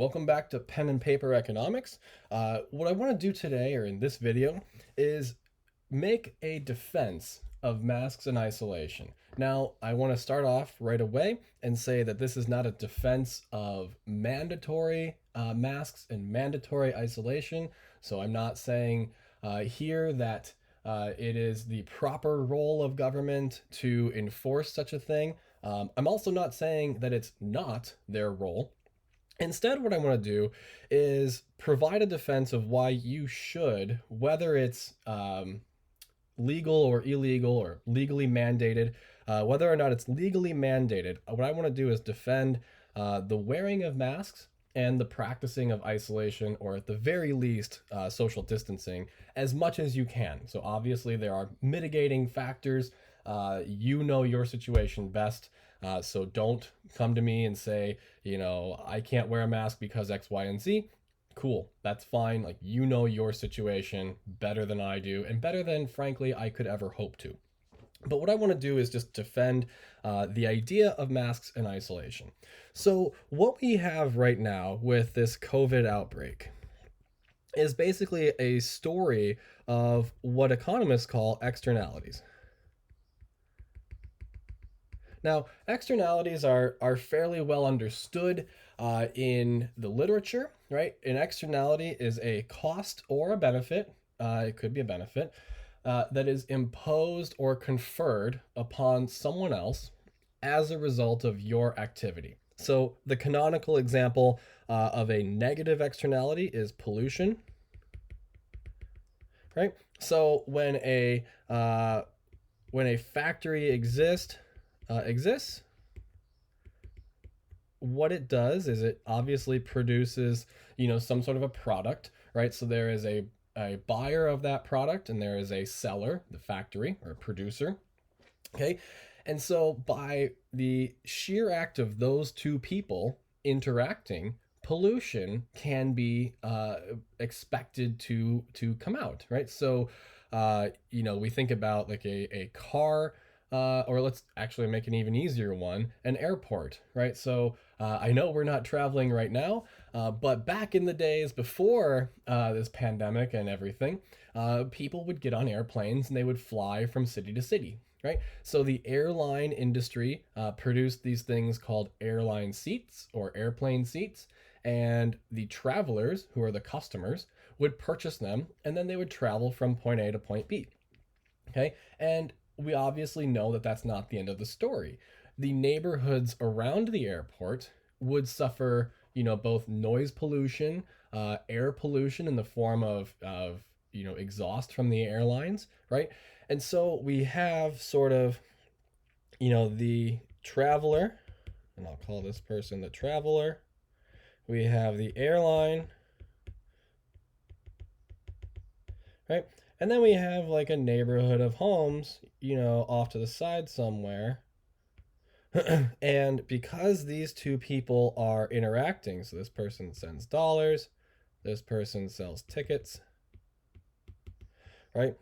Welcome back to Pen and Paper Economics. What I want to do today, or in this video, is make a defense of masks and isolation. Now, I want to start off right away and say that this is not a defense of mandatory masks and mandatory isolation. So I'm not saying here that it is the proper role of government to enforce such a thing. I'm also not saying that it's not their role. Instead, what I want to do is provide a defense of why you should, whether it's legal or illegal or legally mandated, whether or not it's legally mandated, what I want to do is defend the wearing of masks and the practicing of isolation, or at the very least, social distancing, as much as you can. So, obviously, there are mitigating factors. You know your situation best. So don't come to me and say, I can't wear a mask because X, Y, and Z. Cool, that's fine. Like, you know your situation better than I do, and better than, frankly, I could ever hope to. But what I want to do is just defend the idea of masks and isolation. So, what we have right now with this COVID outbreak is basically a story of what economists call externalities. Now, externalities are fairly well understood in the literature, right? An externality is a cost or a benefit, it could be a benefit, that is imposed or conferred upon someone else as a result of your activity. So, the canonical example of a negative externality is pollution, right? So, when a factory exists, what it does is it obviously produces, some sort of a product, right? So there is a buyer of that product and there is a seller, the factory or producer. Okay. And so by the sheer act of those two people interacting, pollution can be expected to come out, right? So we think about like a car, or let's actually make an even easier one, an airport, right? So I know we're not traveling right now, but back in the days before this pandemic and everything, people would get on airplanes and they would fly from city to city, right? So the airline industry produced these things called airline seats or airplane seats, and the travelers, who are the customers, would purchase them, and then they would travel from point A to point B. Okay, and we obviously know that that's not the end of the story. The neighborhoods around the airport would suffer, both noise pollution, air pollution in the form of exhaust from the airlines, right? And so we have sort of, the traveler, and I'll call this person the traveler. We have the airline, right? And then we have like a neighborhood of homes, off to the side somewhere. And because these two people are interacting, so this person sends dollars, this person sells tickets, right?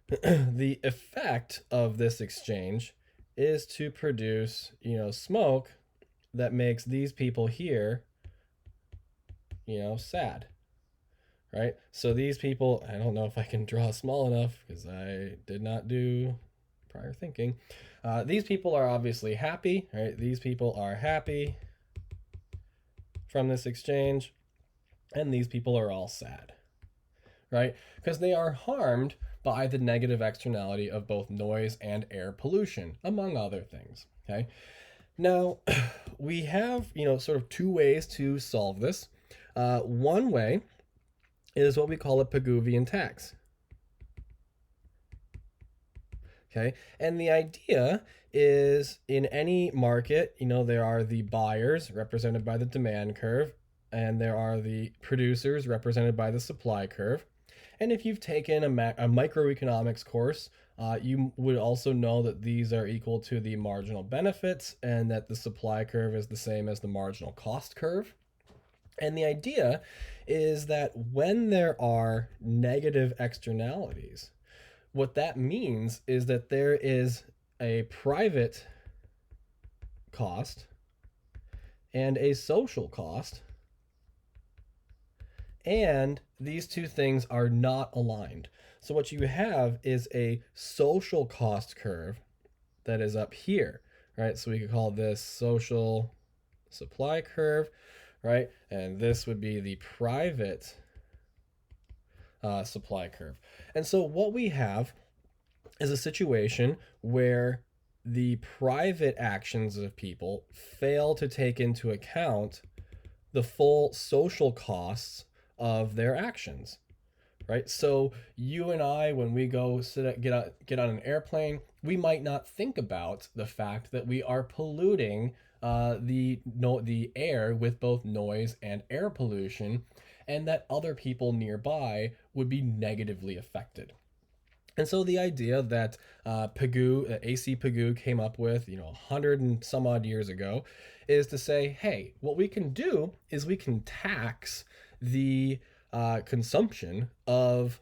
The effect of this exchange is to produce, smoke that makes these people here, sad, right? So these people, I don't know if I can draw small enough because I did not do prior thinking. These people are obviously happy, right? These people are happy from this exchange, and these people are all sad, right? Because they are harmed by the negative externality of both noise and air pollution, among other things, okay? Now, we have, sort of two ways to solve this. One way is what we call a Pigouvian tax. Okay, and the idea is in any market, there are the buyers represented by the demand curve, and there are the producers represented by the supply curve. And if you've taken a microeconomics course, you would also know that these are equal to the marginal benefits and that the supply curve is the same as the marginal cost curve. And the idea is that when there are negative externalities, what that means is that there is a private cost and a social cost And these two things are not aligned. So what you have is a social cost curve that is up here, right? So we could call this social supply curve, right? And this would be the private supply curve. And so what we have is a situation where the private actions of people fail to take into account the full social costs of their actions, right? So you and I, when we go get on an airplane, we might not think about the fact that we are polluting the air with both noise and air pollution, and that other people nearby would be negatively affected. And so the idea that AC Pigou came up with, 100 and some odd years ago, is to say, hey, what we can do is we can tax the consumption of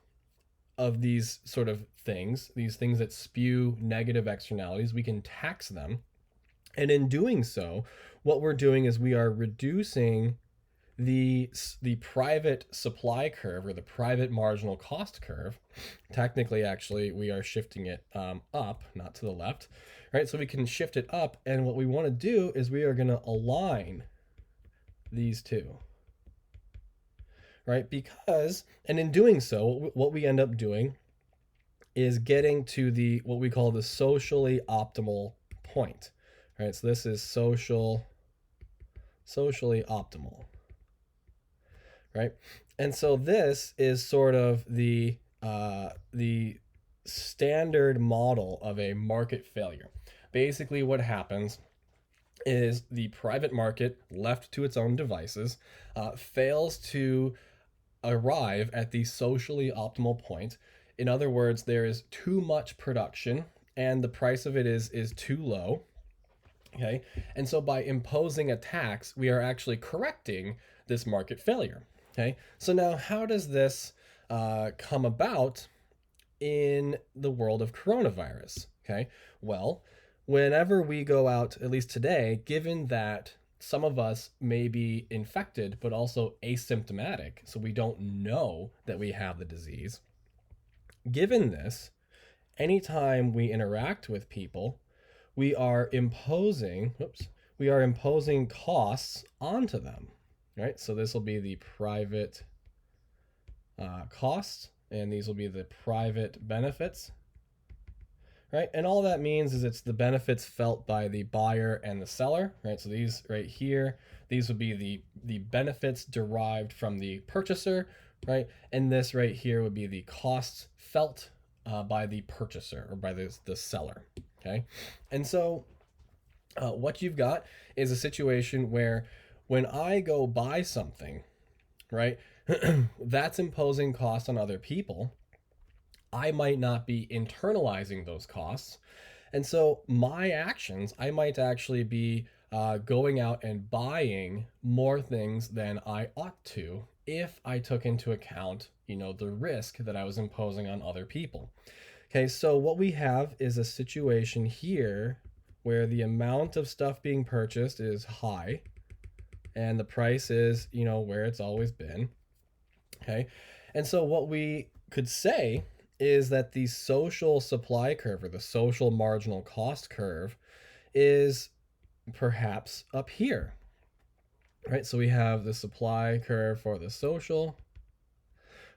these sort of things, these things that spew negative externalities. We can tax them, and in doing so, what we're doing is we are reducing the private supply curve, or the private marginal cost curve. Technically, actually, we are shifting it up, not to the left, right? So we can shift it up, and what we want to do is we are going to align these two, right? Because, and in doing so, what we end up doing is getting to the what we call the socially optimal point, right? So this is socially optimal, right? And so this is sort of the standard model of a market failure. Basically, what happens is the private market, left to its own devices, fails to arrive at the socially optimal point. In other words, there is too much production and the price of it is too low. Okay, and so by imposing a tax, we are actually correcting this market failure. Okay, so now how does this come about in the world of coronavirus? Okay, well, whenever we go out, at least today, given that some of us may be infected but also asymptomatic, so we don't know that we have the disease, given this, anytime we interact with people, we are imposing costs onto them, right? So this will be the private costs, and these will be the private benefits, right? And all that means is it's the benefits felt by the buyer and the seller, right? So these right here, these would be the benefits derived from the purchaser, right? And this right here would be the costs felt by the purchaser, or by the seller, okay? And so what you've got is a situation where when I go buy something, right, that's imposing costs on other people. I might not be internalizing those costs. And so my actions, I might actually be going out and buying more things than I ought to if I took into account, the risk that I was imposing on other people. Okay, so what we have is a situation here where the amount of stuff being purchased is high and the price is, where it's always been. Okay, and so what we could say is that the social supply curve, or the social marginal cost curve, is perhaps up here, right? So we have the supply curve for the social,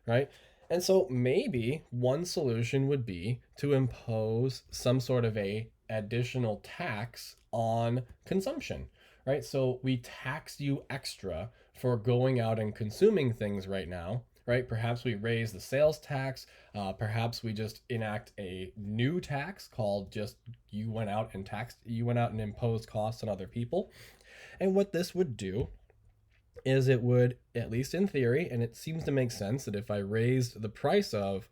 right? And so maybe one solution would be to impose some sort of a additional tax on consumption, right? So we tax you extra for going out and consuming things right now, right? Perhaps we raise the sales tax. Perhaps we just enact a new tax called just you went out and imposed costs on other people. And what this would do is it would, at least in theory, and it seems to make sense, that if I raised the price of,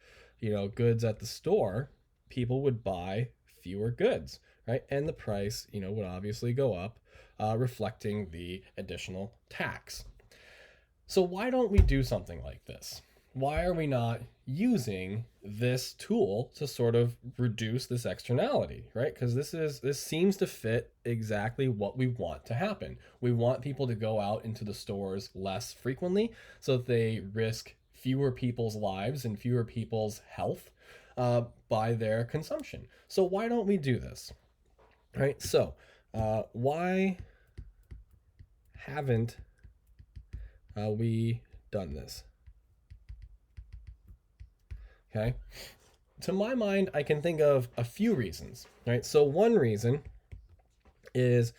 goods at the store, people would buy fewer goods, right? And the price, would obviously go up, reflecting the additional tax. So why don't we do something like this? why are we not using this tool to sort of reduce this externality, right? Because this seems to fit exactly what we want to happen. We want people to go out into the stores less frequently so that they risk fewer people's lives and fewer people's health by their consumption. So why don't we do this, right? So why haven't we done this? Okay. To my mind, I can think of a few reasons, right? So one reason is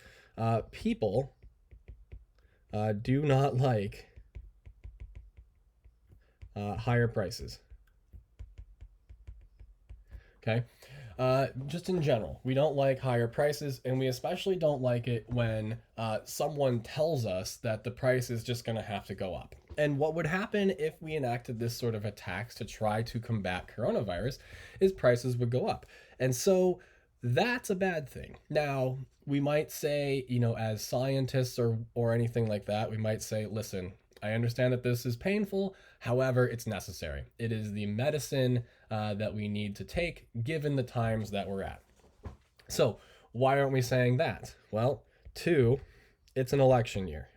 people do not like higher prices. Okay. Just in general, we don't like higher prices, and we especially don't like it when someone tells us that the price is just going to have to go up. And what would happen if we enacted this sort of a tax to try to combat coronavirus is prices would go up. And so that's a bad thing. Now, we might say, as scientists or anything like that, we might say, listen, I understand that this is painful. However, it's necessary. It is the medicine that we need to take given the times that we're at. So, why aren't we saying that? Well, two, it's an election year.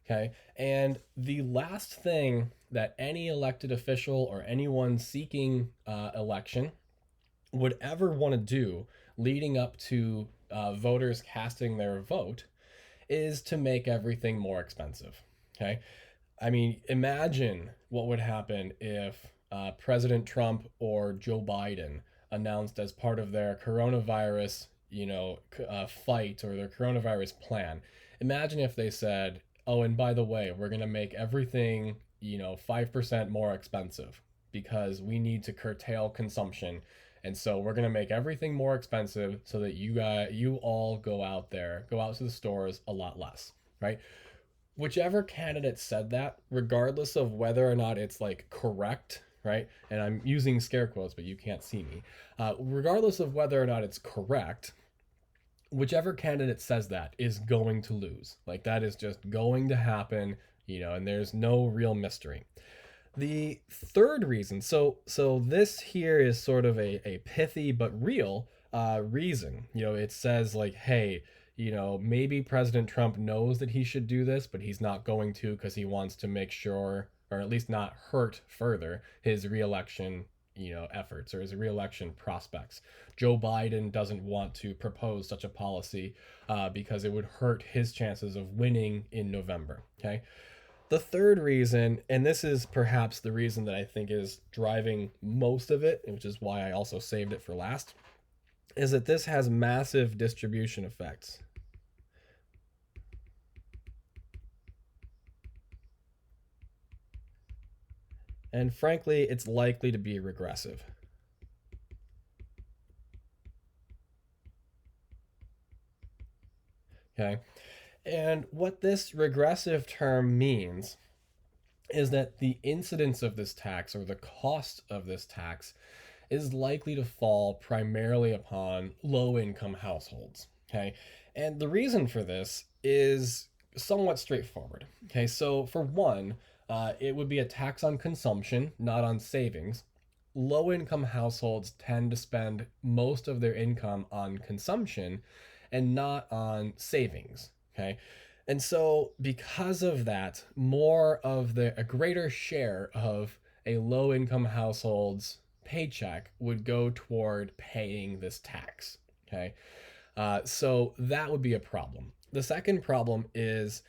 Okay. And the last thing that any elected official or anyone seeking election would ever want to do leading up to voters casting their vote is to make everything more expensive. Okay. I mean, imagine what would happen if President Trump or Joe Biden announced as part of their coronavirus, fight or their coronavirus plan. Imagine if they said, "Oh, and by the way, we're going to make everything, 5% more expensive because we need to curtail consumption. And so we're going to make everything more expensive so that you all go out to the stores a lot less." Right? Whichever candidate said that, regardless of whether or not it's like correct, right? And I'm using scare quotes, but you can't see me. Regardless of whether or not it's correct, whichever candidate says that is going to lose. Like that is just going to happen, and there's no real mystery. The third reason, so this here is sort of a pithy but real reason. It says like, hey, maybe President Trump knows that he should do this, but he's not going to because he wants to make sure, or at least not hurt further his reelection, efforts or his reelection prospects. Joe Biden doesn't want to propose such a policy because it would hurt his chances of winning in November. Okay. The third reason, and this is perhaps the reason that I think is driving most of it, which is why I also saved it for last, is that this has massive distribution effects. And frankly, it's likely to be regressive. Okay. And what this regressive term means is that the incidence of this tax or the cost of this tax is likely to fall primarily upon low income households. Okay. And the reason for this is somewhat straightforward. Okay. So, for one, it would be a tax on consumption, not on savings. Low income households tend to spend most of their income on consumption and not on savings. Okay. And so, because of that, a greater share of a low income household's paycheck would go toward paying this tax. Okay. So that would be a problem. The second problem is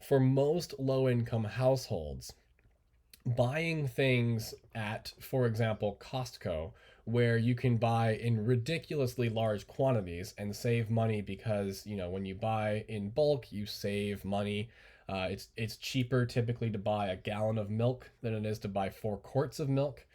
for most low income households, buying things at, for example, Costco, where you can buy in ridiculously large quantities and save money because, when you buy in bulk, you save money. It's cheaper typically to buy a gallon of milk than it is to buy 4 quarts of milk.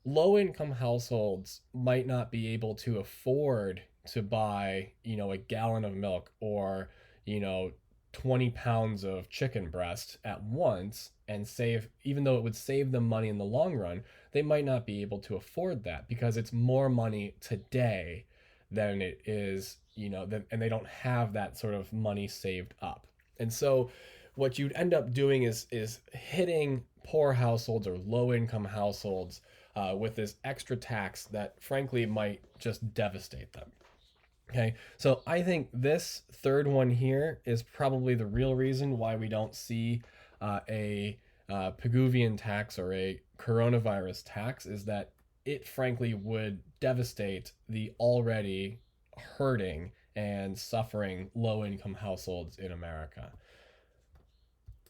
Low income households might not be able to afford to buy, a gallon of milk or, you know, 20 pounds of chicken breast at once and save, even though it would save them money in the long run, they might not be able to afford that because it's more money today than it is, and they don't have that sort of money saved up. And so what you'd end up doing is hitting poor households or low income households with this extra tax that frankly might just devastate them. Okay, so I think this third one here is probably the real reason why we don't see a Pigouvian tax or a coronavirus tax, is that it frankly would devastate the already hurting and suffering low income households in America.